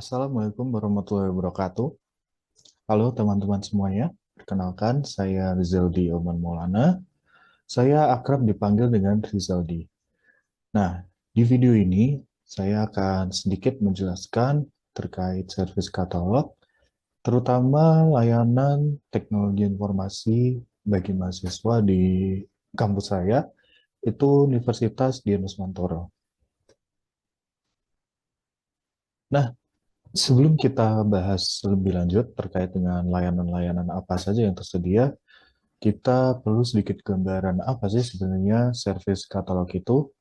Assalamualaikum warahmatullahi wabarakatuh. Halo teman-teman semuanya. Perkenalkan, saya Rizaldi Oman Maulana. Saya akrab dipanggil dengan Rizaldi. Nah, di video ini saya akan sedikit menjelaskan terkait servis katalog, terutama layanan teknologi informasi bagi mahasiswa di kampus saya, itu Universitas Dianus Mantoro. Nah, sebelum kita bahas lebih lanjut terkait dengan layanan-layanan apa saja yang tersedia, kita perlu sedikit gambaran apa sih sebenarnya service katalog itu.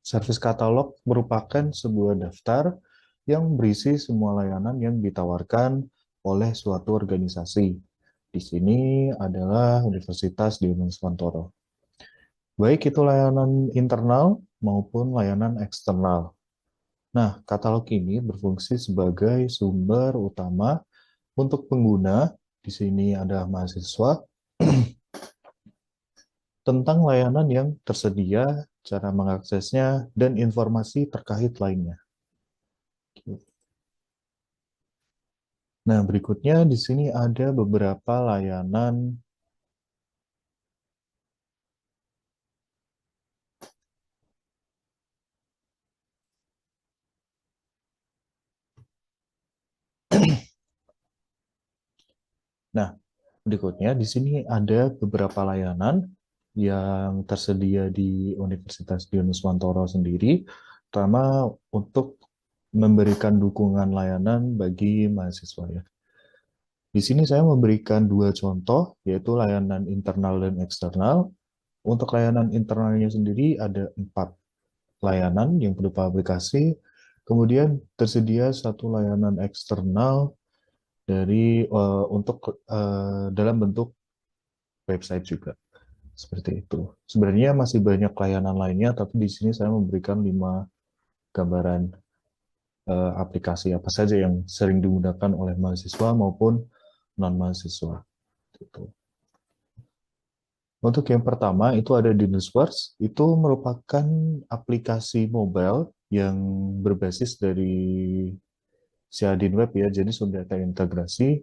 Service katalog merupakan sebuah daftar yang berisi semua layanan yang ditawarkan oleh suatu organisasi. Di sini adalah Universitas Diponegoro. Baik itu layanan internal maupun layanan eksternal. Nah, katalog ini berfungsi sebagai sumber utama untuk pengguna, di sini ada mahasiswa, tentang layanan yang tersedia, cara mengaksesnya, dan informasi terkait lainnya. Nah, berikutnya di sini ada beberapa layanan. Nah, berikutnya di sini ada beberapa layanan yang tersedia di Universitas Diponegoro sendiri, terutama untuk memberikan dukungan layanan bagi mahasiswa ya. Di sini saya memberikan dua contoh, yaitu layanan internal dan eksternal. Untuk layanan internalnya sendiri ada 4 layanan yang berupa aplikasi, kemudian tersedia satu layanan eksternal untuk dalam bentuk website juga. Seperti itu. Sebenarnya masih banyak layanan lainnya, tapi di sini saya memberikan 5 gambaran aplikasi apa saja yang sering digunakan oleh mahasiswa maupun non-mahasiswa. Gitu. Untuk yang pertama itu ada Dinusworks, itu merupakan aplikasi mobile yang berbasis dari Siadin Web ya, jadi sudah terintegrasi.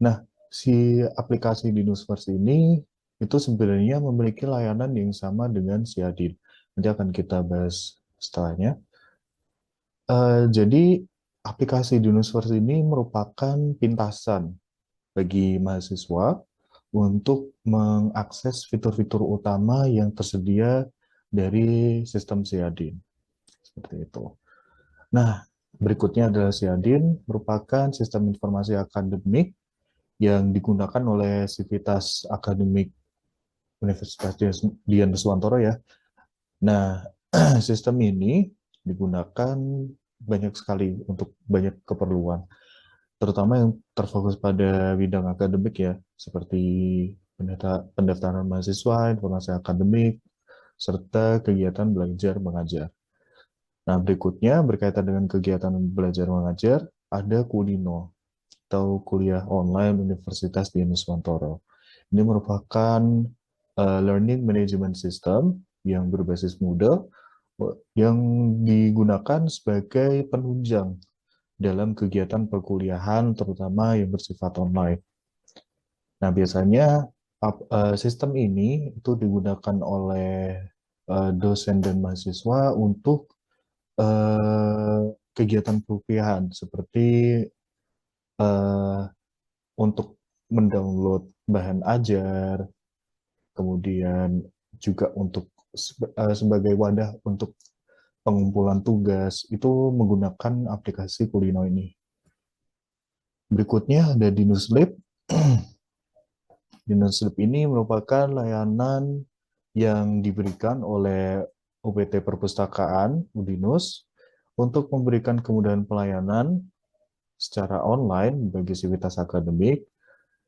Nah, si aplikasi Dinusworks ini itu sebenarnya memiliki layanan yang sama dengan Siadin. Nanti akan kita bahas setelahnya. Jadi aplikasi Dinusworks ini merupakan pintasan bagi mahasiswa untuk mengakses fitur-fitur utama yang tersedia dari sistem Siadin. Seperti itu. Nah, berikutnya adalah Siadin, merupakan sistem informasi akademik yang digunakan oleh Sivitas Akademik Universitas Dian Nuswantoro ya. Nah, sistem ini digunakan banyak sekali untuk banyak keperluan, terutama yang terfokus pada bidang akademik ya, seperti pendaftaran mahasiswa, informasi akademik, serta kegiatan belajar mengajar. Nah, berikutnya berkaitan dengan kegiatan belajar mengajar, ada Kulino atau kuliah online Universitas Dianus Mantoro. Ini merupakan learning management system yang berbasis Moodle yang digunakan sebagai penunjang dalam kegiatan perkuliahan terutama yang bersifat online. Nah, biasanya sistem ini itu digunakan oleh dosen dan mahasiswa untuk eh, kegiatan perkuliahan seperti eh, untuk mendownload bahan ajar, kemudian juga untuk sebagai wadah untuk pengumpulan tugas, itu menggunakan aplikasi Kulino ini. Berikutnya ada Dinuslip. Dinuslip ini merupakan layanan yang diberikan oleh UPT Perpustakaan Udinus untuk memberikan kemudahan pelayanan secara online bagi sivitas akademik.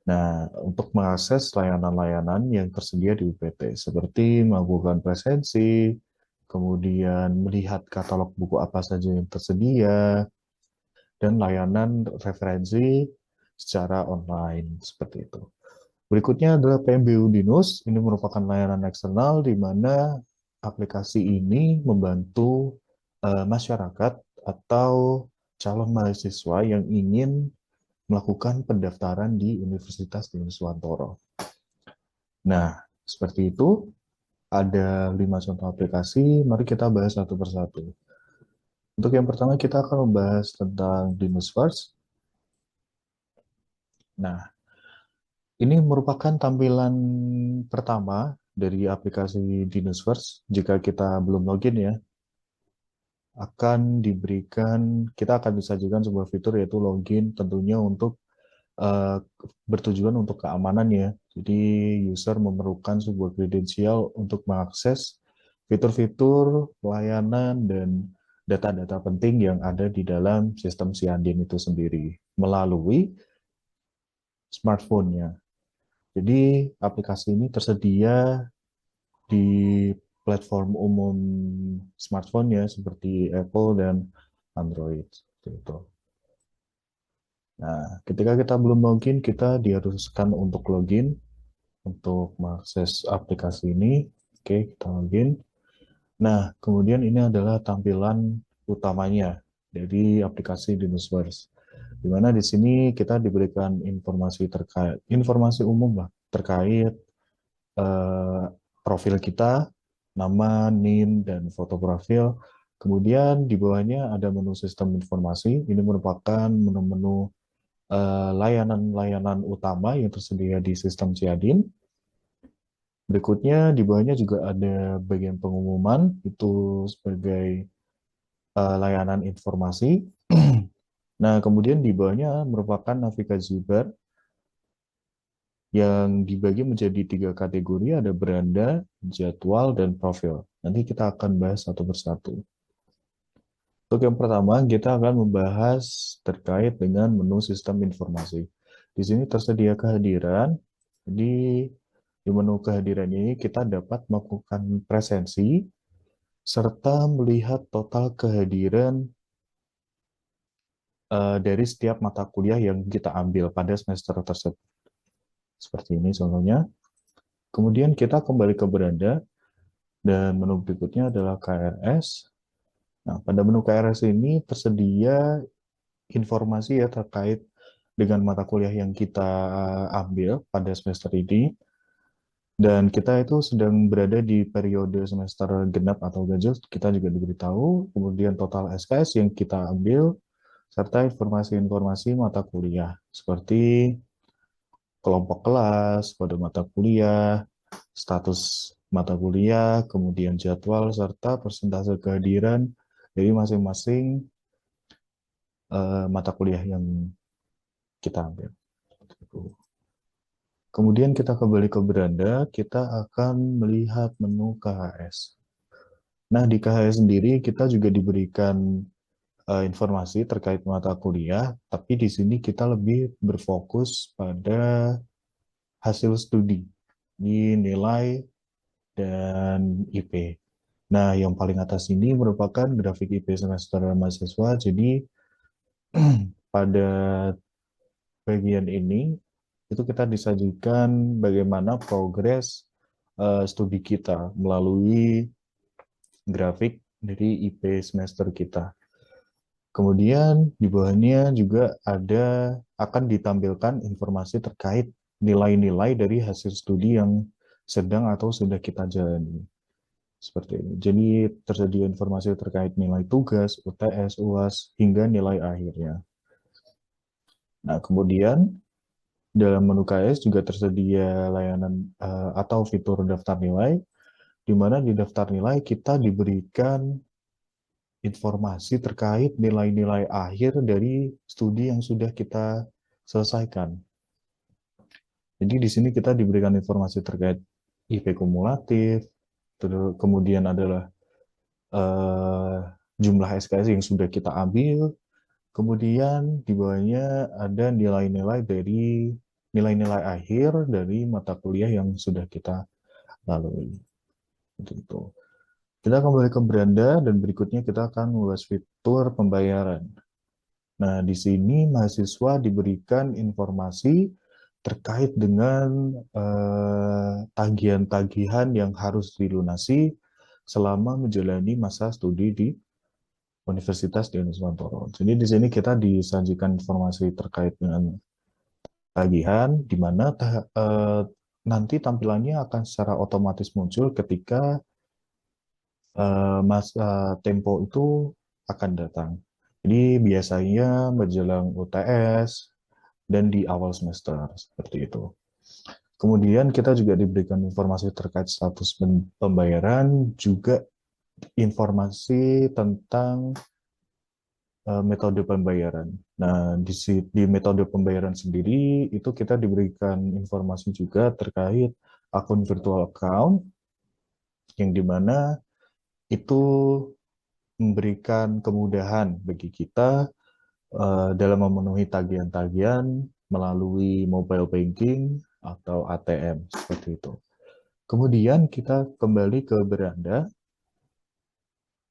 Nah, untuk mengakses layanan-layanan yang tersedia di UPT, seperti melakukan presensi, kemudian melihat katalog buku apa saja yang tersedia, dan layanan referensi secara online, seperti itu. Berikutnya adalah PMBU Dinus, ini merupakan layanan eksternal di mana aplikasi ini membantu masyarakat atau calon mahasiswa yang ingin melakukan pendaftaran di Universitas Diponegoro. Nah, seperti itu. Ada 5 contoh aplikasi, mari kita bahas satu persatu. Untuk yang pertama, kita akan membahas tentang Dinus First. Nah, ini merupakan tampilan pertama dari aplikasi Dinus First. Jika kita belum login ya, kita akan disajikan sebuah fitur yaitu login tentunya untuk bertujuan untuk keamanan ya. Jadi user memerlukan sebuah kredensial untuk mengakses fitur-fitur, layanan, dan data-data penting yang ada di dalam sistem Siandin itu sendiri melalui smartphone-nya. Jadi aplikasi ini tersedia di platform umum smartphone ya seperti Apple dan Android. Seperti itu. Nah, ketika kita belum login, kita diharuskan untuk login untuk mengakses aplikasi ini. Oke, kita login. Nah, kemudian ini adalah tampilan utamanya dari aplikasi Dinusverse. Di mana di sini kita diberikan informasi umum lah terkait profil kita, nama, NIM, dan foto profil. Kemudian di bawahnya ada menu sistem informasi. Ini merupakan menu-menu layanan-layanan utama yang tersedia di sistem Ciadin. Berikutnya di bawahnya juga ada bagian pengumuman, itu sebagai layanan informasi. Nah, kemudian di bawahnya merupakan navigasi bar yang dibagi menjadi 3 kategori, ada beranda, jadwal, dan profil. Nanti kita akan bahas satu persatu. Untuk yang pertama, kita akan membahas terkait dengan menu sistem informasi. Di sini tersedia kehadiran, jadi di menu kehadiran ini kita dapat melakukan presensi, serta melihat total kehadiran dari setiap mata kuliah yang kita ambil pada semester tersebut. Seperti ini contohnya. Kemudian kita kembali ke beranda, dan menu berikutnya adalah KRS. Nah, pada menu KRS ini tersedia informasi ya terkait dengan mata kuliah yang kita ambil pada semester ini. Dan kita itu sedang berada di periode semester genap atau ganjil, kita juga diberitahu, kemudian total SKS yang kita ambil, serta informasi-informasi mata kuliah, seperti kelompok kelas, kode mata kuliah, status mata kuliah, kemudian jadwal, serta persentase kehadiran dari masing-masing mata kuliah yang kita ambil. Kemudian kita kembali ke beranda, kita akan melihat menu KHS. Nah, di KHS sendiri kita juga diberikan informasi terkait mata kuliah, tapi di sini kita lebih berfokus pada hasil studi, di nilai dan IP. Nah, yang paling atas ini merupakan grafik IP semester mahasiswa, jadi pada bagian ini itu kita disajikan bagaimana progres studi kita melalui grafik dari IP semester kita. Kemudian di bawahnya juga akan ditampilkan informasi terkait nilai-nilai dari hasil studi yang sedang atau sudah kita jalani. Seperti ini. Jadi tersedia informasi terkait nilai tugas, UTS, UAS, hingga nilai akhirnya. Nah, kemudian dalam menu KS juga tersedia layanan atau fitur daftar nilai, di mana di daftar nilai kita diberikan informasi terkait nilai-nilai akhir dari studi yang sudah kita selesaikan. Jadi di sini kita diberikan informasi terkait IP kumulatif, kemudian adalah jumlah SKS yang sudah kita ambil, kemudian di bawahnya ada nilai-nilai akhir dari mata kuliah yang sudah kita lalui. Itu. Kita kembali ke beranda dan berikutnya kita akan membahas fitur pembayaran. Nah, di sini mahasiswa diberikan informasi terkait dengan tagihan-tagihan yang harus dilunasi selama menjalani masa studi di Universitas di Nusantara. Jadi di sini kita disajikan informasi terkait dengan tagihan, di mana nanti tampilannya akan secara otomatis muncul ketika masa tempo itu akan datang. Jadi biasanya menjelang UTS dan di awal semester seperti itu. Kemudian kita juga diberikan informasi terkait status pembayaran, juga informasi tentang metode pembayaran. Nah, di metode pembayaran sendiri itu kita diberikan informasi juga terkait akun virtual account yang dimana itu memberikan kemudahan bagi kita dalam memenuhi tagihan-tagihan melalui mobile banking atau ATM seperti itu. Kemudian kita kembali ke beranda.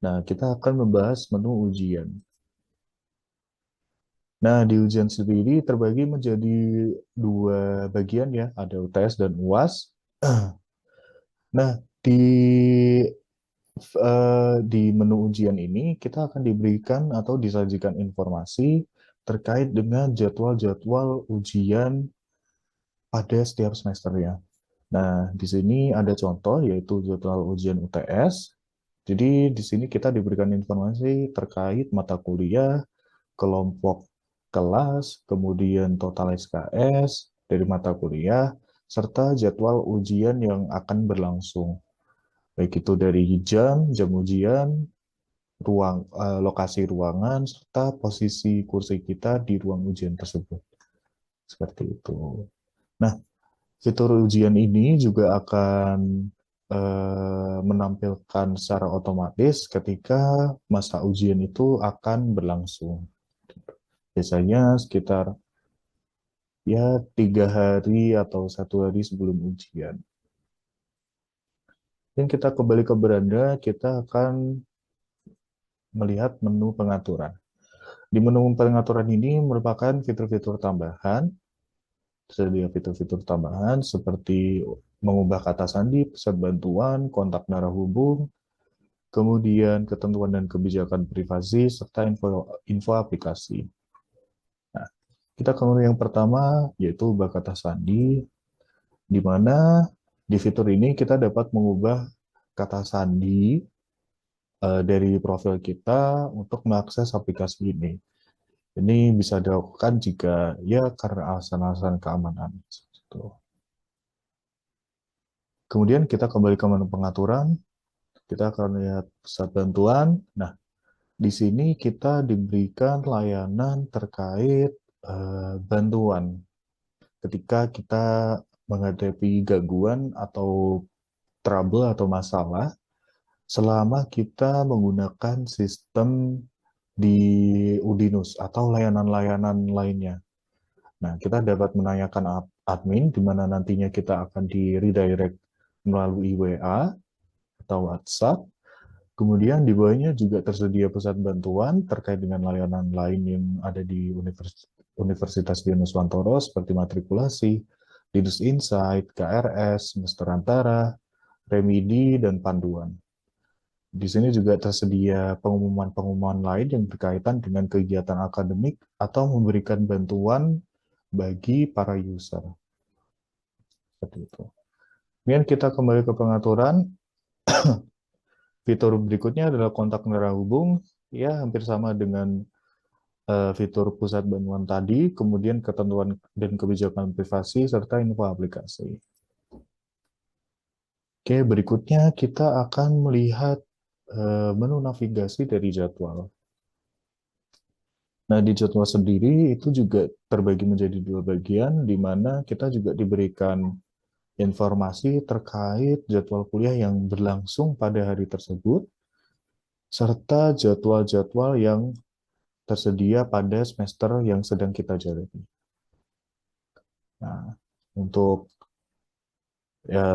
Nah, kita akan membahas menu ujian. Nah, di ujian sendiri terbagi menjadi dua bagian ya, ada UTS dan UAS. Nah, di di menu ujian ini kita akan diberikan atau disajikan informasi terkait dengan jadwal-jadwal ujian pada setiap semesternya. Nah, di sini ada contoh yaitu jadwal ujian UTS. Jadi di sini kita diberikan informasi terkait mata kuliah, kelompok kelas, kemudian total SKS dari mata kuliah, serta jadwal ujian yang akan berlangsung. Baik itu dari jam ujian, lokasi ruangan, serta posisi kursi kita di ruang ujian tersebut. Seperti itu. Nah, fitur ujian ini juga akan menampilkan secara otomatis ketika masa ujian itu akan berlangsung. Biasanya sekitar ya 3 hari atau 1 hari sebelum ujian. Dan kita kembali ke beranda, kita akan melihat menu pengaturan. Di menu pengaturan ini merupakan fitur-fitur tambahan, tersedia fitur-fitur tambahan seperti mengubah kata sandi, pesan bantuan, kontak narah hubung, kemudian ketentuan dan kebijakan privasi, serta info aplikasi. Nah, kita ke menu yang pertama, yaitu ubah kata sandi, di mana di fitur ini kita dapat mengubah kata sandi dari profil kita untuk mengakses aplikasi ini. Ini bisa dilakukan jika ya karena alasan-alasan keamanan. Kemudian kita kembali ke menu pengaturan, kita akan lihat pusat bantuan. Nah, di sini kita diberikan layanan terkait bantuan ketika kita menghadapi gangguan atau trouble atau masalah selama kita menggunakan sistem di Udinus atau layanan-layanan lainnya. Nah, kita dapat menanyakan admin, di mana nantinya kita akan di redirect melalui WA atau WhatsApp. Kemudian di bawahnya juga tersedia pusat bantuan terkait dengan layanan lain yang ada di Universitas Dianuswantoro seperti matrikulasi, Dinus Insight, KRS, Semester Antara, Remedi, dan Panduan. Di sini juga tersedia pengumuman-pengumuman lain yang berkaitan dengan kegiatan akademik atau memberikan bantuan bagi para user. Seperti itu. Kemudian kita kembali ke pengaturan. Fitur berikutnya adalah kontak nerahubung. Ya, hampir sama dengan fitur pusat bantuan tadi, kemudian ketentuan dan kebijakan privasi, serta info aplikasi. Oke, berikutnya kita akan melihat menu navigasi dari jadwal. Nah, di jadwal sendiri itu juga terbagi menjadi dua bagian, di mana kita juga diberikan informasi terkait jadwal kuliah yang berlangsung pada hari tersebut, serta jadwal-jadwal yang tersedia pada semester yang sedang kita jalani. Nah, untuk ya,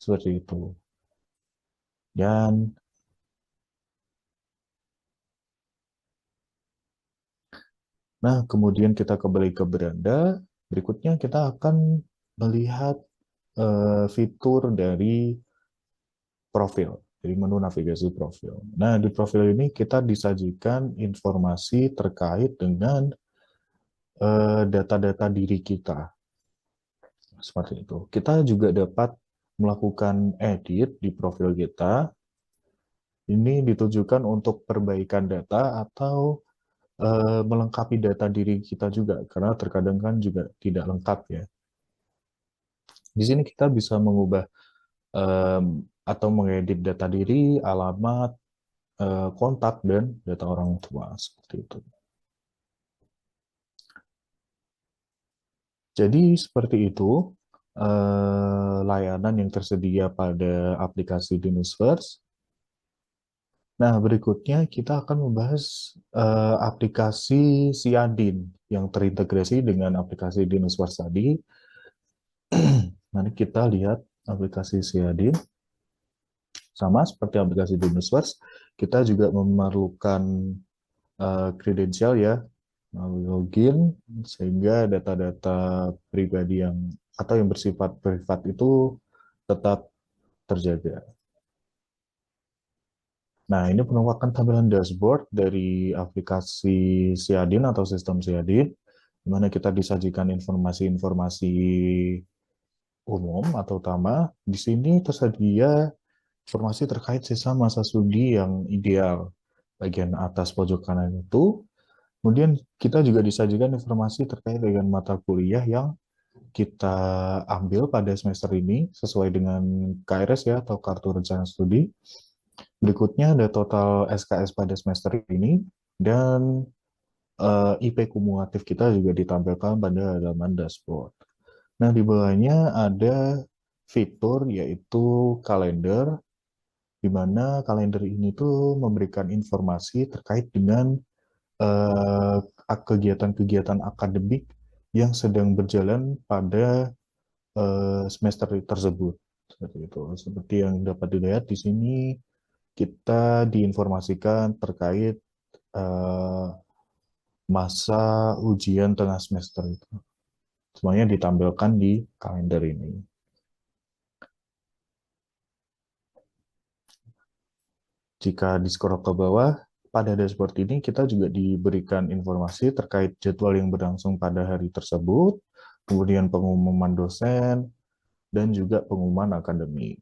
seperti itu. Dan, nah, kemudian kita kembali ke beranda. Berikutnya kita akan melihat fitur dari profil. Jadi menu navigasi profil. Nah, di profil ini kita disajikan informasi terkait dengan data-data diri kita. Seperti itu. Kita juga dapat melakukan edit di profil kita. Ini ditujukan untuk perbaikan data atau melengkapi data diri kita juga, karena terkadang kan juga tidak lengkap ya. Di sini kita bisa mengubah atau mengedit data diri, alamat, kontak, dan data orang tua, seperti itu. Jadi seperti itu layanan yang tersedia pada aplikasi Dinusverse. Nah, berikutnya kita akan membahas aplikasi Siadin yang terintegrasi dengan aplikasi Dinusverse tadi. Mari kita lihat aplikasi Siadin. Sama seperti aplikasi Dinusverse, kita juga memerlukan kredensial ya, melalui login, sehingga data-data pribadi yang atau yang bersifat privat itu tetap terjaga. Nah, ini penampakan tampilan dashboard dari aplikasi Siadin atau sistem Siadin, di mana kita disajikan informasi-informasi umum atau utama. Di sini tersedia informasi terkait sisa masa studi yang ideal. Bagian atas pojok kanan itu. Kemudian kita juga disajikan informasi terkait dengan mata kuliah yang kita ambil pada semester ini sesuai dengan KRS ya atau kartu rencana studi. Berikutnya ada total SKS pada semester ini dan IP kumulatif kita juga ditampilkan pada halaman dashboard. Nah, di bawahnya ada fitur yaitu kalender, di mana kalender ini tuh memberikan informasi terkait dengan kegiatan-kegiatan akademik yang sedang berjalan pada semester tersebut. Seperti itu. Seperti yang dapat dilihat di sini, kita diinformasikan terkait eh, masa ujian tengah semester itu. Semuanya ditampilkan di kalender ini. Jika di scroll ke bawah, pada dashboard ini kita juga diberikan informasi terkait jadwal yang berlangsung pada hari tersebut, kemudian pengumuman dosen, dan juga pengumuman akademik.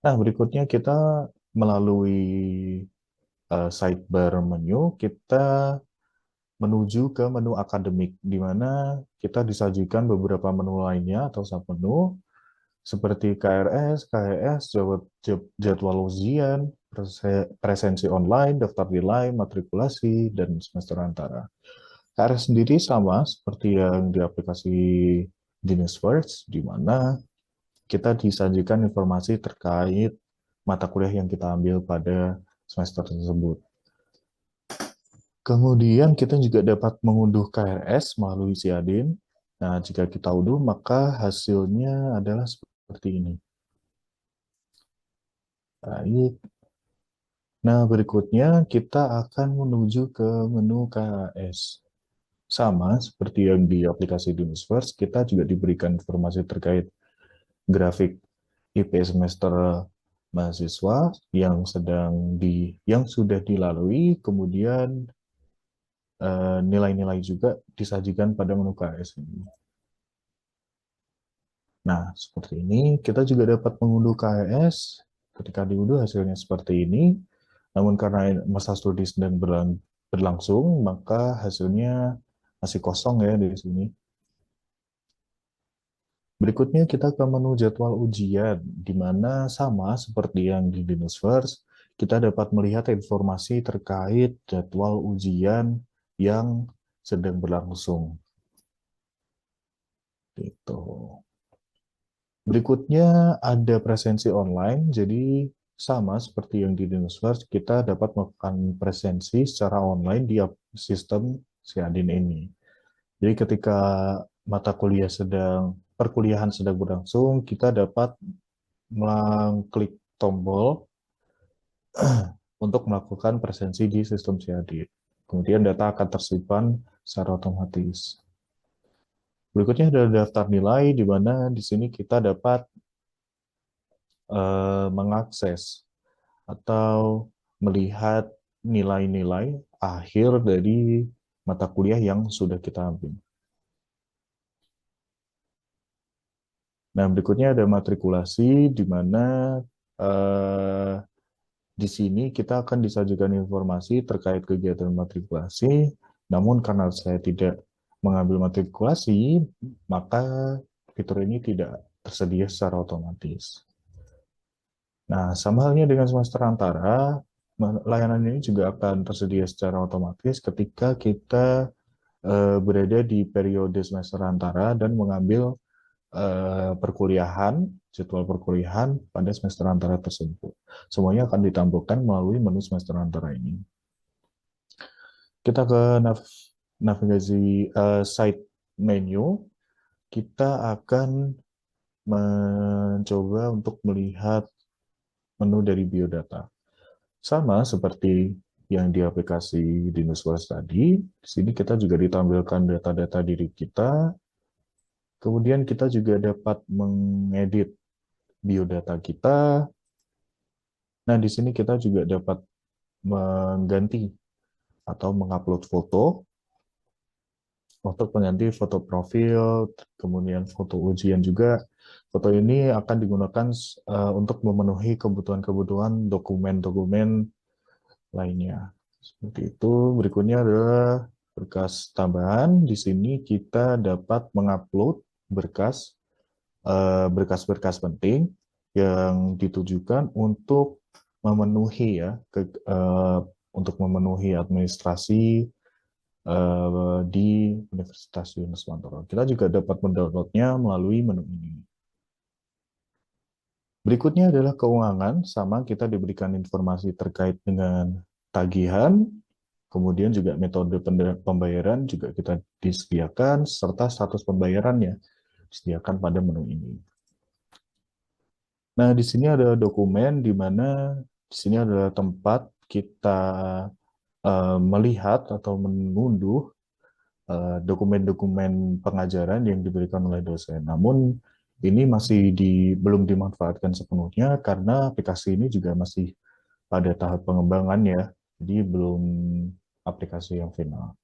Nah, berikutnya kita melalui sidebar menu, kita menuju ke menu akademik, di mana kita disajikan beberapa menu lainnya atau submenu, seperti KRS, KES, jadwal ujian, presensi online, daftar nilai, matrikulasi, dan semester antara. KRS sendiri sama seperti yang di aplikasi Genius Words, di mana kita disajikan informasi terkait mata kuliah yang kita ambil pada semester tersebut. Kemudian kita juga dapat mengunduh KRS melalui Siadin. Nah, jika kita unduh, maka hasilnya adalah seperti ini. Baik. Nah, berikutnya kita akan menuju ke menu KRS. Sama seperti yang di aplikasi Dunusverse, kita juga diberikan informasi terkait grafik IP semester mahasiswa yang sudah dilalui, kemudian nilai-nilai juga disajikan pada menu KS ini. Nah, seperti ini kita juga dapat mengunduh KS. Ketika diunduh hasilnya seperti ini. Namun karena masa studi sedang berlangsung, maka hasilnya masih kosong ya di sini. Berikutnya kita ke menu jadwal ujian, di mana sama seperti yang di Dinusverse, kita dapat melihat informasi terkait jadwal ujian yang sedang berlangsung. Gitu. Berikutnya ada presensi online, jadi sama seperti yang di Dinusverse, kita dapat melakukan presensi secara online di sistem Siadin ini. Jadi ketika perkuliahan sedang berlangsung, kita dapat mengklik tombol untuk melakukan presensi di sistem Siadin. Kemudian data akan tersimpan secara otomatis. Berikutnya ada daftar nilai, di mana di sini kita dapat mengakses atau melihat nilai-nilai akhir dari mata kuliah yang sudah kita ambil. Nah, berikutnya ada matrikulasi, di mana eh, di sini kita akan disajikan informasi terkait kegiatan matrikulasi, namun karena saya tidak mengambil matrikulasi, maka fitur ini tidak tersedia secara otomatis. Nah, sama halnya dengan semester antara, layanan ini juga akan tersedia secara otomatis ketika kita berada di periode semester antara dan mengambil perkuliahan, jadwal perkuliahan pada semester antara tersebut. Semuanya akan ditampilkan melalui menu semester antara ini. Kita ke navigasi side menu, kita akan mencoba untuk melihat menu dari biodata. Sama seperti yang di aplikasi Dinuswas tadi, di sini kita juga ditampilkan data-data diri kita, kemudian kita juga dapat mengedit biodata kita. Nah, di sini kita juga dapat mengganti atau mengupload foto untuk mengganti foto profil, kemudian foto ujian juga. Foto ini akan digunakan untuk memenuhi kebutuhan-kebutuhan dokumen-dokumen lainnya. Seperti itu. Berikutnya adalah berkas tambahan. Di sini kita dapat mengupload berkas berkas-berkas penting yang ditujukan untuk memenuhi ya untuk memenuhi administrasi di Universitas Yunus Mantoro. Kita juga dapat mendownloadnya melalui menu ini. Berikutnya adalah keuangan, sama kita diberikan informasi terkait dengan tagihan, kemudian juga metode pembayaran juga kita disediakan, serta status pembayarannya disediakan pada menu ini. Nah, di sini ada dokumen di mana di sini adalah tempat kita melihat atau mengunduh dokumen-dokumen pengajaran yang diberikan oleh dosen. Namun ini masih belum dimanfaatkan sepenuhnya karena aplikasi ini juga masih pada tahap pengembangan ya, jadi belum aplikasi yang final.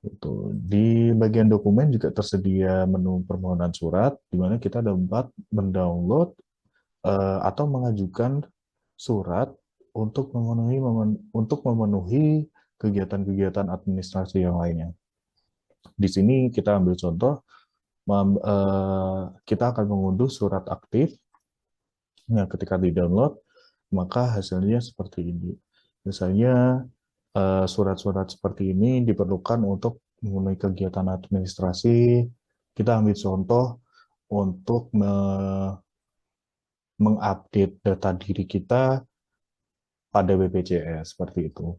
Itu. Di bagian dokumen juga tersedia menu permohonan surat, di mana kita dapat mendownload atau mengajukan surat untuk memenuhi kegiatan-kegiatan administrasi yang lainnya. Di sini kita ambil contoh, kita akan mengunduh surat aktif. Nah, ketika di-download, maka hasilnya seperti ini. Misalnya, surat-surat seperti ini diperlukan untuk memenuhi kegiatan administrasi. Kita ambil contoh untuk mengupdate data diri kita pada BPJS, seperti itu.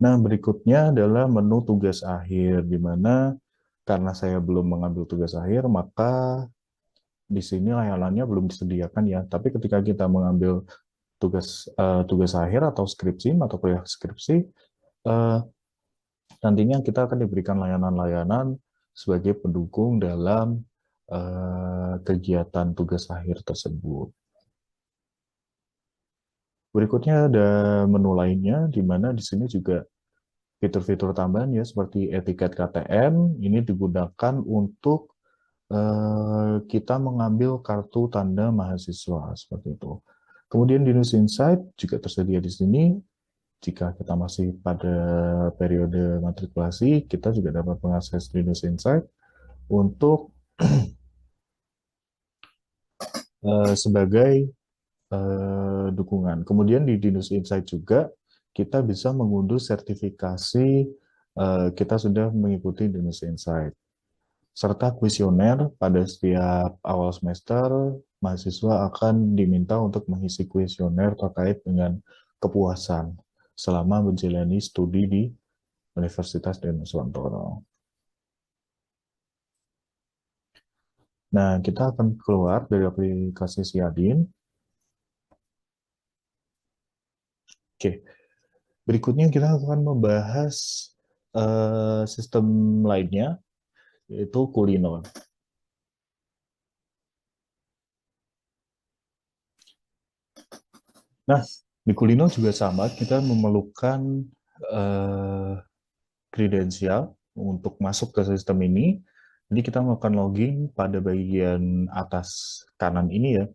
Nah, berikutnya adalah menu tugas akhir, di mana karena saya belum mengambil tugas akhir, maka di sini layanannya belum disediakan ya. Tapi ketika kita mengambil tugas akhir atau skripsi atau kuliah skripsi, eh, nantinya kita akan diberikan layanan-layanan sebagai pendukung dalam kegiatan tugas akhir tersebut. Berikutnya ada menu lainnya, di mana di sini juga fitur-fitur tambahan ya seperti etiket KTM ini digunakan untuk kita mengambil kartu tanda mahasiswa seperti itu. Kemudian di News Insight juga tersedia di sini. Jika kita masih pada periode matrikulasi, kita juga dapat mengakses di News Insight untuk sebagai dukungan. Kemudian di Dinus Insight juga kita bisa mengunduh sertifikasi kita sudah mengikuti Dinus Insight. Serta kuesioner pada setiap awal semester, mahasiswa akan diminta untuk mengisi kuesioner terkait dengan kepuasan selama menjalani studi di Universitas Diponegoro. Nah, kita akan keluar dari aplikasi Siadin. Oke, berikutnya kita akan membahas sistem lainnya, yaitu Kulinon. Nah, di Kulino juga sama, kita memerlukan eh, kredensial untuk masuk ke sistem ini. Jadi kita melakukan login pada bagian atas kanan ini ya.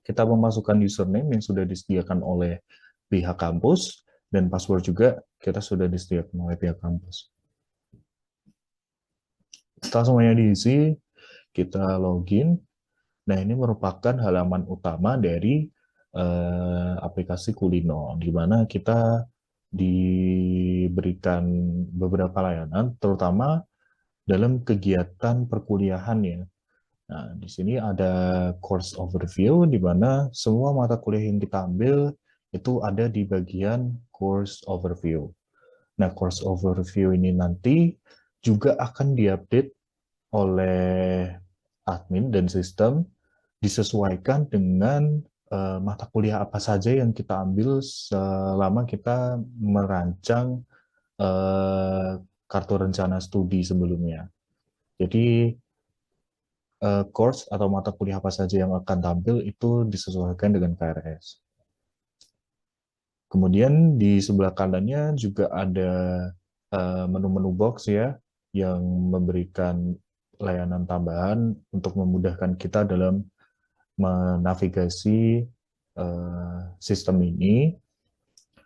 Kita memasukkan username yang sudah disediakan oleh pihak kampus, dan password juga kita sudah disediakan oleh pihak kampus. Setelah semuanya diisi, kita login. Nah, ini merupakan halaman utama dari aplikasi Kulino, di mana kita diberikan beberapa layanan, terutama dalam kegiatan perkuliahan ya. Nah, di sini ada course overview, di mana semua mata kuliah yang kita ambil itu ada di bagian course overview. Nah, course overview ini nanti juga akan diupdate oleh admin dan sistem, disesuaikan dengan mata kuliah apa saja yang kita ambil selama kita merancang uh, kartu rencana studi sebelumnya. Jadi course atau mata kuliah apa saja yang akan tampil itu disesuaikan dengan KRS. Kemudian di sebelah kanannya juga ada menu-menu box ya, yang memberikan layanan tambahan untuk memudahkan kita dalam menavigasi sistem ini.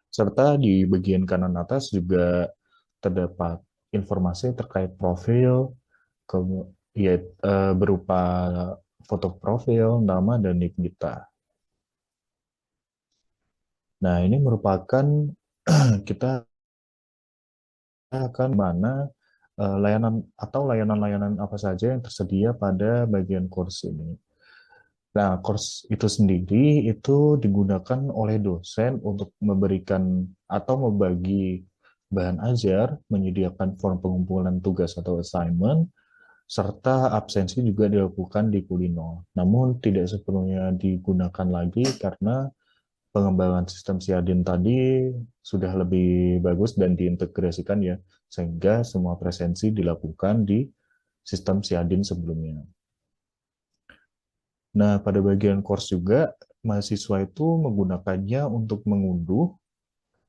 Serta di bagian kanan atas juga terdapat informasi terkait profil, ya, berupa foto profil, nama, dan nick kita. Nah, ini merupakan kita akan mana layanan atau layanan-layanan apa saja yang tersedia pada bagian course ini. Nah, course itu sendiri itu digunakan oleh dosen untuk memberikan atau membagi bahan ajar, menyediakan form pengumpulan tugas atau assignment, serta absensi juga dilakukan di Kulino. Namun tidak sepenuhnya digunakan lagi karena pengembangan sistem Siadin tadi sudah lebih bagus dan diintegrasikan ya, sehingga semua presensi dilakukan di sistem Siadin sebelumnya. Nah, pada bagian course juga, mahasiswa itu menggunakannya untuk mengunduh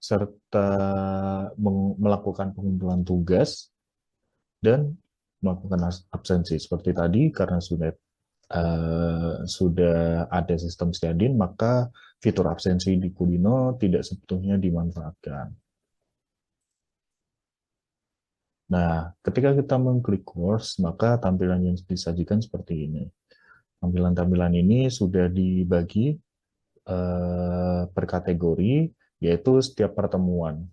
serta melakukan pengumpulan tugas dan melakukan absensi. Seperti tadi, karena sudah ada sistem Siadin, maka fitur absensi di Kulino tidak sebetulnya dimanfaatkan. Nah, ketika kita mengklik course, maka tampilan yang disajikan seperti ini. Tampilan-tampilan ini sudah dibagi per kategori, yaitu setiap pertemuan.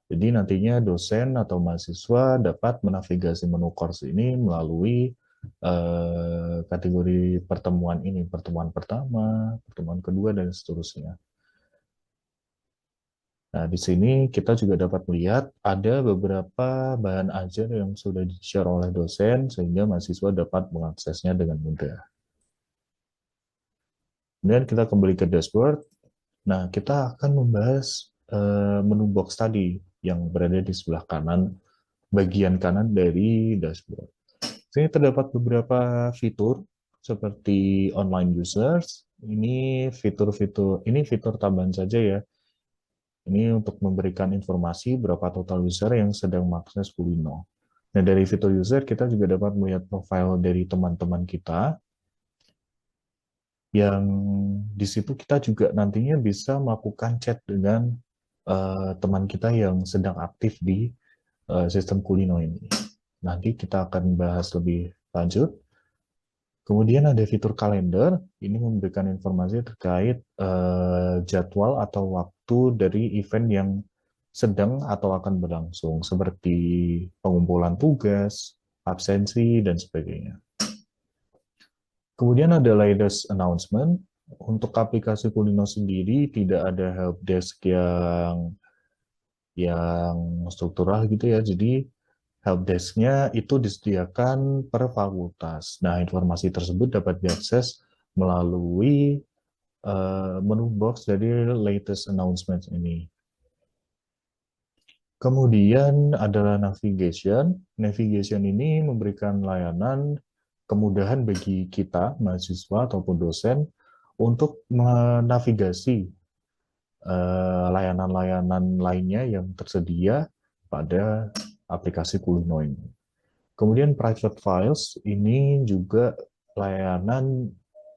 Jadi nantinya dosen atau mahasiswa dapat menavigasi menu course ini melalui kategori pertemuan ini, pertemuan pertama, pertemuan kedua, dan seterusnya. Nah, di sini kita juga dapat melihat ada beberapa bahan ajar yang sudah di-share oleh dosen, sehingga mahasiswa dapat mengaksesnya dengan mudah. Kemudian kita kembali ke dashboard. Nah, kita akan membahas menu box tadi yang berada di sebelah kanan, bagian kanan dari dashboard. Sini terdapat beberapa fitur seperti online users. Ini fitur tambahan saja ya. Ini untuk memberikan informasi berapa total user yang sedang mengakses Kulino. Nah, dari fitur user kita juga dapat melihat profil dari teman-teman kita, yang di situ kita juga nantinya bisa melakukan chat dengan teman kita yang sedang aktif di sistem Kulino ini. Nanti kita akan bahas lebih lanjut. Kemudian ada fitur kalender, ini memberikan informasi terkait jadwal atau waktu dari event yang sedang atau akan berlangsung, seperti pengumpulan tugas, absensi, dan sebagainya. Kemudian ada latest announcement. Untuk aplikasi Kulino sendiri tidak ada helpdesk yang struktural gitu ya. Jadi helpdesk-nya itu disediakan per fakultas. Nah, informasi tersebut dapat diakses melalui menu box dari latest announcement ini. Kemudian adalah navigation. Navigation ini memberikan layanan kemudahan bagi kita, mahasiswa ataupun dosen, untuk menavigasi layanan-layanan lainnya yang tersedia pada aplikasi Kulino ini. Kemudian private files ini juga layanan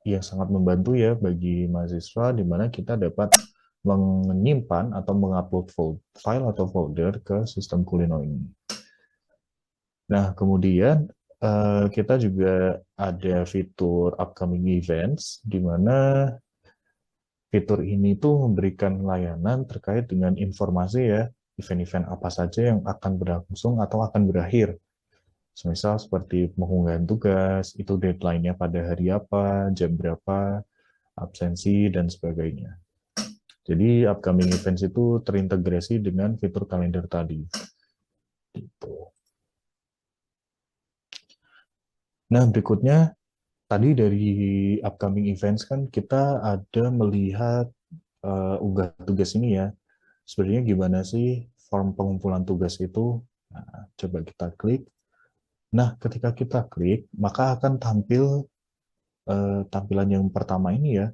yang sangat membantu ya bagi mahasiswa, di mana kita dapat menyimpan atau mengupload file atau folder ke sistem Kulino ini. Nah, kemudian kita juga ada fitur upcoming events, di mana fitur ini tuh memberikan layanan terkait dengan informasi ya, event-event apa saja yang akan berlangsung atau akan berakhir. Misal seperti pengunggahan tugas, itu deadline-nya pada hari apa, jam berapa, absensi, dan sebagainya. Jadi upcoming events itu terintegrasi dengan fitur kalender tadi. Gitu. Nah, berikutnya, tadi dari upcoming events kan kita ada melihat unggah tugas ini ya. Sebenarnya gimana sih form pengumpulan tugas itu? Nah, coba kita klik. Nah, ketika kita klik, maka akan tampil tampilan yang pertama ini ya,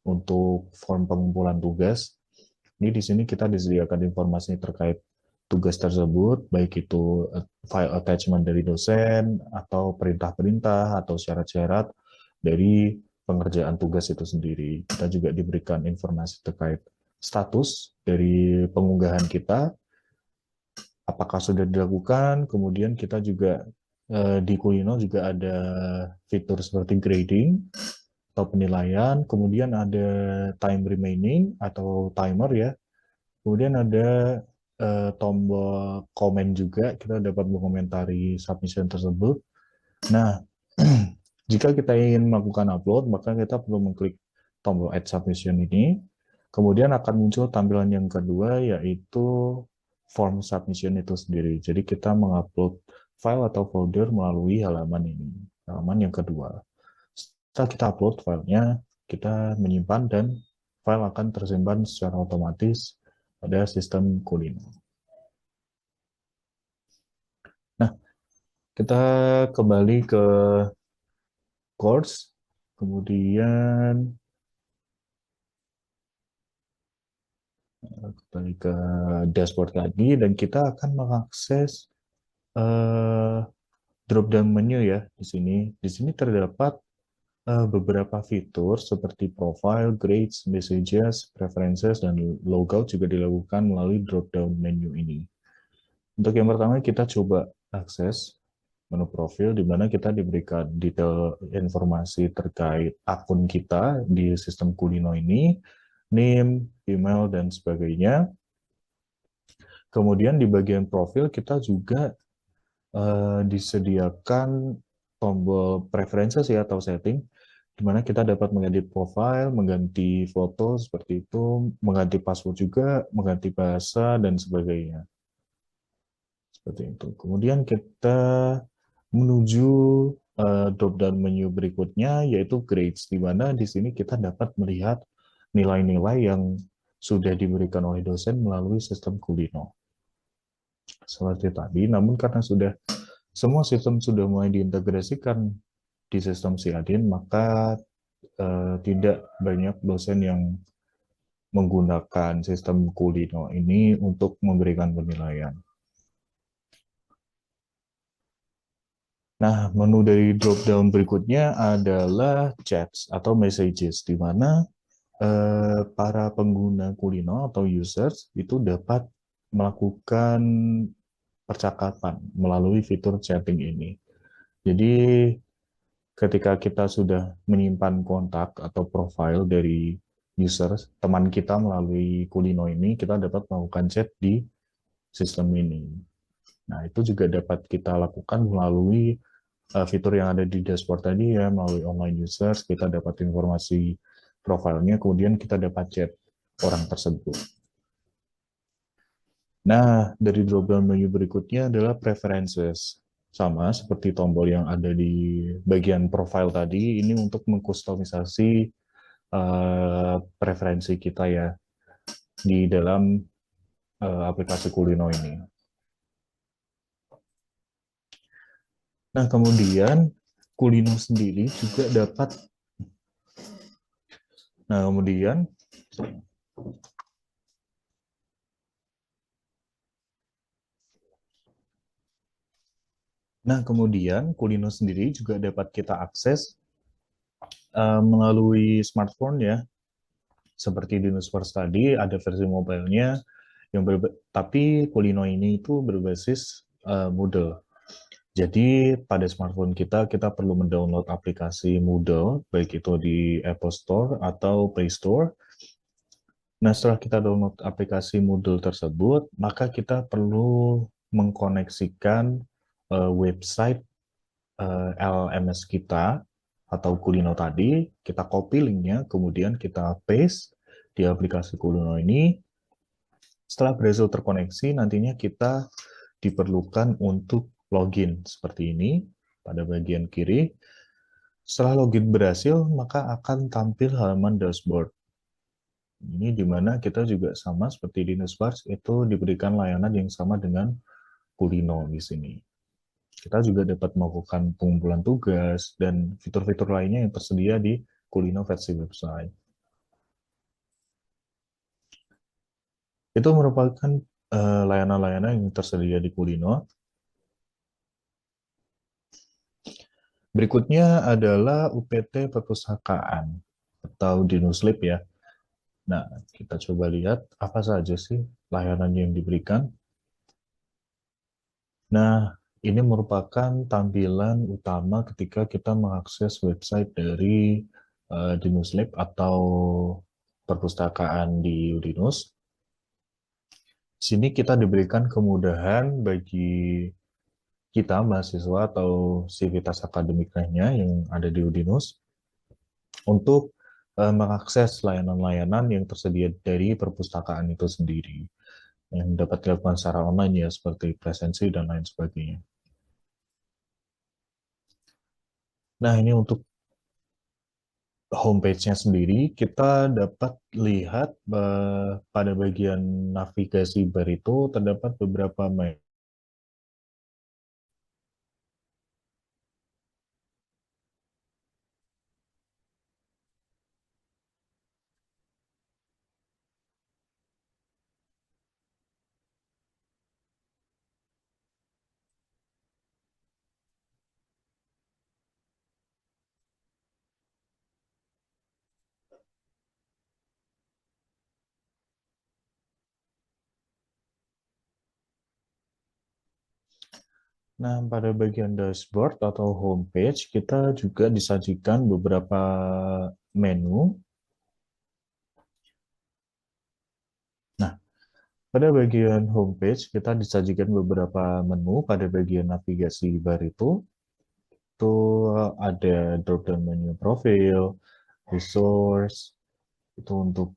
untuk form pengumpulan tugas. Ini di sini kita disediakan informasi terkait tugas tersebut, baik itu file attachment dari dosen, atau perintah-perintah, atau syarat-syarat dari pengerjaan tugas itu sendiri. Kita juga diberikan informasi terkait status dari pengunggahan kita, apakah sudah dilakukan, kemudian kita juga di Kulino juga ada fitur seperti grading atau penilaian, kemudian ada time remaining atau timer ya, kemudian ada tombol komen juga, kita dapat mengomentari submission tersebut. Nah, jika kita ingin melakukan upload, maka kita perlu mengklik tombol add submission ini. Kemudian akan muncul tampilan yang kedua, yaitu form submission itu sendiri. Jadi kita mengupload file atau folder melalui halaman ini, halaman yang kedua. Setelah kita upload filenya, kita menyimpan dan file akan tersimpan secara otomatis pada sistem Kulino. Nah, kita kembali ke course, kemudian kembali ke dashboard lagi, dan kita akan mengakses drop down menu ya di sini. Di sini terdapat beberapa fitur seperti profile, grades, messages, preferences, dan logout juga dilakukan melalui drop down menu ini. Untuk yang pertama kita coba akses menu profil, di mana kita diberikan detail informasi terkait akun kita di sistem Kulino ini, name, email, dan sebagainya. Kemudian di bagian profil kita juga disediakan tombol preferences ya atau setting, di mana kita dapat mengedit profile, mengganti foto seperti itu, mengganti password juga, mengganti bahasa, dan sebagainya. Seperti itu. Kemudian kita menuju drop down menu berikutnya, yaitu grades, di mana di sini kita dapat melihat nilai-nilai yang sudah diberikan oleh dosen melalui sistem Kulino. Seperti tadi, namun karena semua sistem sudah mulai diintegrasikan di sistem Siadin, maka tidak banyak dosen yang menggunakan sistem Kulino ini untuk memberikan penilaian. Nah, menu dari drop down berikutnya adalah chats atau messages, di mana para pengguna Kulino atau users itu dapat melakukan percakapan melalui fitur chatting ini. Jadi, ketika kita sudah menyimpan kontak atau profile dari user, teman kita melalui Kulino ini, kita dapat melakukan chat di sistem ini. Nah, itu juga dapat kita lakukan melalui fitur yang ada di dashboard tadi ya, melalui online users, kita dapat informasi profilnya, kemudian kita dapat chat orang tersebut. Nah, dari drop-down menu berikutnya adalah preferences. Sama seperti tombol yang ada di bagian profile tadi, ini untuk mengkustomisasi preferensi kita ya di dalam aplikasi Kulino ini. Nah, kemudian Kulino sendiri juga dapat, nah kemudian Nah, kemudian Kulino sendiri juga dapat kita akses melalui smartphone ya, seperti di Newsverse tadi ada versi mobile-nya tapi Kulino ini itu berbasis Moodle. Jadi pada smartphone kita perlu mendownload aplikasi Moodle, baik itu di Apple Store atau Play Store. Nah, setelah kita download aplikasi Moodle tersebut, maka kita perlu mengkoneksikan website LMS kita atau Kulino tadi, kita copy linknya, kemudian kita paste di aplikasi Kulino ini. Setelah berhasil terkoneksi, nantinya kita diperlukan untuk login seperti ini pada bagian kiri. Setelah login berhasil, maka akan tampil halaman dashboard. Ini di mana kita juga sama seperti di Newsbars, itu diberikan layanan yang sama dengan Kulino di sini. Kita juga dapat melakukan pengumpulan tugas dan fitur-fitur lainnya yang tersedia di Kulino versi website. Itu merupakan layanan-layanan yang tersedia di Kulino. Berikutnya adalah UPT Perpustakaan atau Dinuslip ya. Nah, kita coba lihat apa saja sih layanan yang diberikan. Nah, ini merupakan tampilan utama ketika kita mengakses website dari Dinuslip atau perpustakaan di Udinus. Sini kita diberikan kemudahan bagi kita mahasiswa atau sivitas akademik lainnya yang ada di Udinus untuk mengakses layanan-layanan yang tersedia dari perpustakaan itu sendiri yang dapat dilakukan secara online ya seperti presensi dan lain sebagainya. Nah, ini untuk homepage-nya sendiri kita dapat lihat pada bagian navigasi bar itu terdapat beberapa menu. Nah, pada bagian dashboard atau homepage kita juga disajikan beberapa menu. Nah, pada bagian homepage kita disajikan beberapa menu pada bagian navigasi bar itu ada drop-down menu profil, resource, itu untuk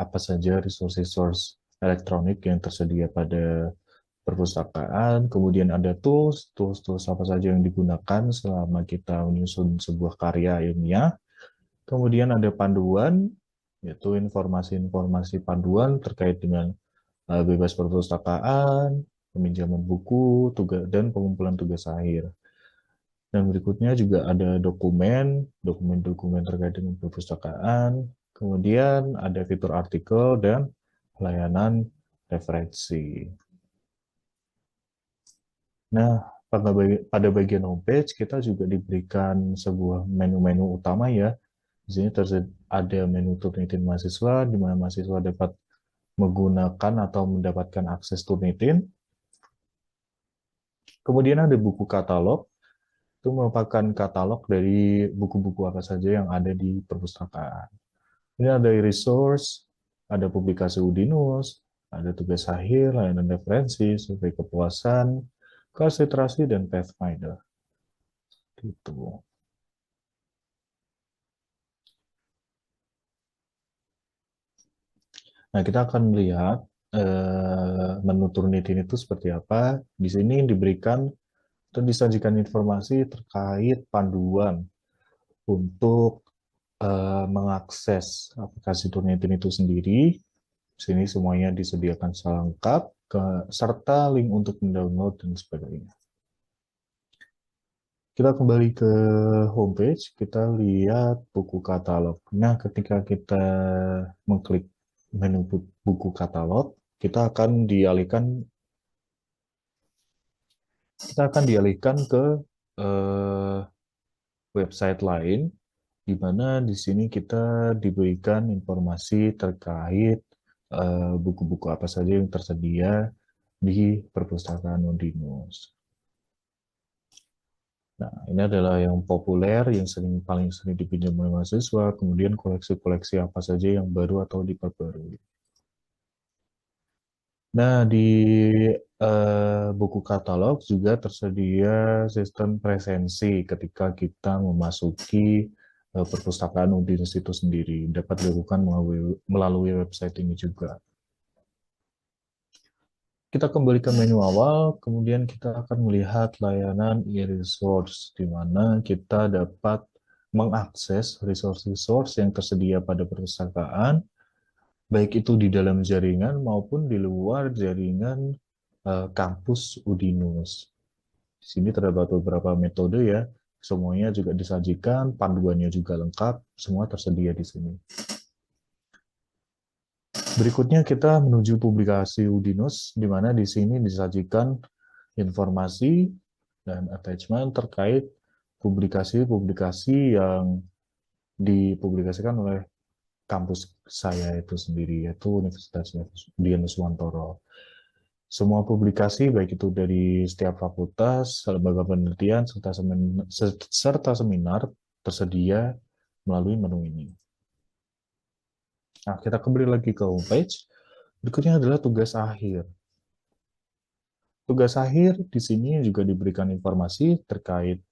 apa saja resource-resource elektronik yang tersedia pada perpustakaan, kemudian ada tools apa saja yang digunakan selama kita menyusun sebuah karya ilmiah, kemudian ada panduan, yaitu informasi-informasi panduan terkait dengan bebas perpustakaan, peminjaman buku, tugas dan pengumpulan tugas akhir. Dan berikutnya juga ada dokumen-dokumen terkait dengan perpustakaan, kemudian ada fitur artikel dan layanan referensi. Nah, pada bagian homepage kita juga diberikan sebuah menu-menu utama ya. Di sini ada menu Turnitin mahasiswa, di mana mahasiswa dapat menggunakan atau mendapatkan akses Turnitin. Kemudian ada buku katalog, itu merupakan katalog dari buku-buku apa saja yang ada di perpustakaan. Ini ada resource, ada publikasi Udinus, ada tugas akhir, layanan referensi, survei kepuasan, kelas literasi, dan Pathfinder. Gitu. Nah, kita akan melihat menu Turnitin itu seperti apa. Di sini diberikan atau disajikan informasi terkait panduan untuk mengakses aplikasi Turnitin itu sendiri. Di sini semuanya disediakan secara lengkap, serta link untuk mendownload dan sebagainya. Kita kembali ke homepage, kita lihat buku katalog. Nah, ketika kita mengklik menu buku katalog, kita akan dialihkan kita akan dialihkan ke eh, website lain, di mana di sini kita diberikan informasi terkait buku-buku apa saja yang tersedia di perpustakaan Udinus. Nah, ini adalah yang populer, yang paling sering dipinjam oleh mahasiswa, kemudian koleksi-koleksi apa saja yang baru atau diperbarui. Nah, di buku katalog juga tersedia sistem presensi ketika kita memasuki perpustakaan Udinus itu sendiri. Dapat dilakukan melalui website ini juga. Kita kembali ke menu awal, kemudian kita akan melihat layanan e-resource, di mana kita dapat mengakses resource-resource yang tersedia pada perpustakaan, baik itu di dalam jaringan maupun di luar jaringan kampus Udinus. Di sini terdapat beberapa metode ya, semuanya juga disajikan, panduannya juga lengkap, semua tersedia di sini. Berikutnya kita menuju publikasi Udinus, di mana di sini disajikan informasi dan attachment terkait publikasi-publikasi yang dipublikasikan oleh kampus saya itu sendiri, yaitu Universitas Dian Wantoro. Semua publikasi, baik itu dari setiap fakultas, lembaga penelitian, serta seminar, tersedia melalui menu ini. Nah, kita kembali lagi ke homepage. Berikutnya adalah tugas akhir. Tugas akhir di sini juga diberikan informasi terkait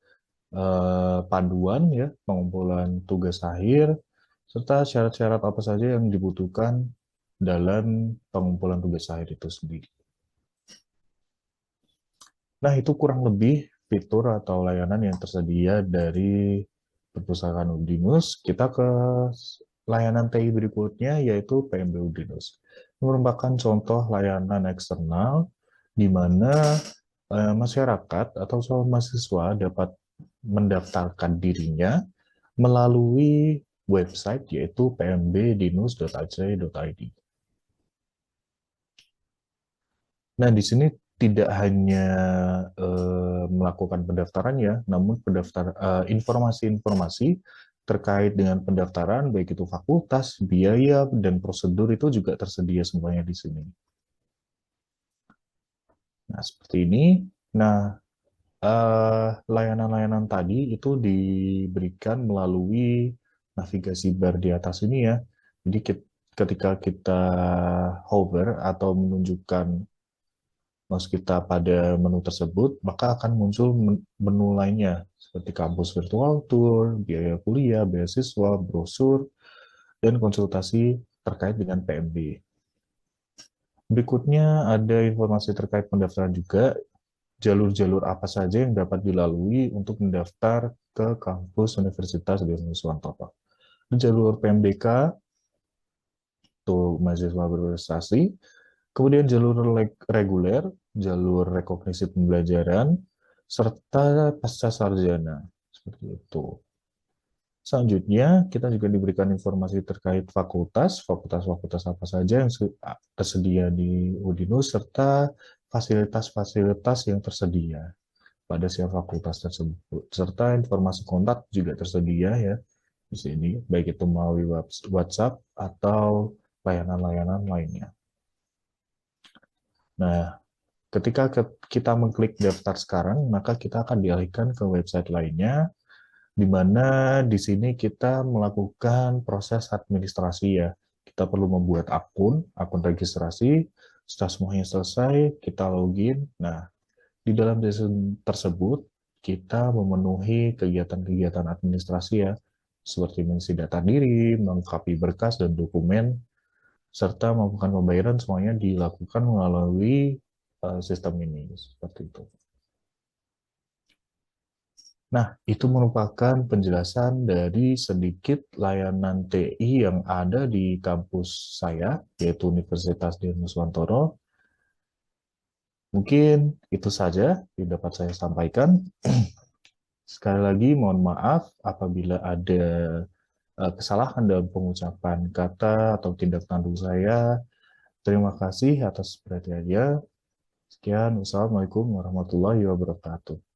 panduan ya, pengumpulan tugas akhir, serta syarat-syarat apa saja yang dibutuhkan dalam pengumpulan tugas akhir itu sendiri. Nah, itu kurang lebih fitur atau layanan yang tersedia dari perpustakaan Udinus. Kita ke layanan TI berikutnya, yaitu PMB Udinus. Ini merupakan contoh layanan eksternal di mana masyarakat atau mahasiswa dapat mendaftarkan dirinya melalui website yaitu pmbdinus.ac.id. Nah, di sini tidak hanya melakukan pendaftarannya, namun informasi-informasi terkait dengan pendaftaran, baik itu fakultas, biaya, dan prosedur itu juga tersedia semuanya di sini. Nah, seperti ini. Nah, layanan-layanan tadi itu diberikan melalui navigasi bar di atas ini ya. Jadi ketika kita hover atau menunjukkan mouse kita pada menu tersebut, maka akan muncul menu lainnya seperti kampus virtual tour, biaya kuliah, beasiswa, brosur, dan konsultasi terkait dengan PMB. Berikutnya ada informasi terkait pendaftaran juga, jalur-jalur apa saja yang dapat dilalui untuk mendaftar ke kampus Universitas Diponegoro. Jalur PMBK untuk mahasiswa berprestasi, kemudian jalur reguler, jalur rekognisi pembelajaran, serta pasca sarjana. Seperti itu. Selanjutnya, kita juga diberikan informasi terkait fakultas apa saja yang tersedia di Udinus, serta fasilitas-fasilitas yang tersedia pada setiap fakultas tersebut. Serta informasi kontak juga tersedia ya di sini, baik itu melalui WhatsApp atau layanan-layanan lainnya. Nah, ketika kita mengklik daftar sekarang, maka kita akan dialihkan ke website lainnya, di mana di sini kita melakukan proses administrasi ya. Kita perlu membuat akun registrasi. Setelah semuanya selesai, kita login. Nah, di dalam sistem tersebut, kita memenuhi kegiatan-kegiatan administrasi ya, seperti mengisi data diri, melengkapi berkas dan dokumen, serta melakukan pembayaran semuanya dilakukan melalui sistem ini. Seperti itu. Nah, itu merupakan penjelasan dari sedikit layanan TI yang ada di kampus saya, yaitu Universitas Diponegoro. Mungkin itu saja yang dapat saya sampaikan. Sekali lagi, mohon maaf apabila ada kesalahan dalam pengucapan kata atau tindak tanduk saya. Terima kasih atas perhatiannya. Sekian, wassalamualaikum warahmatullahi wabarakatuh.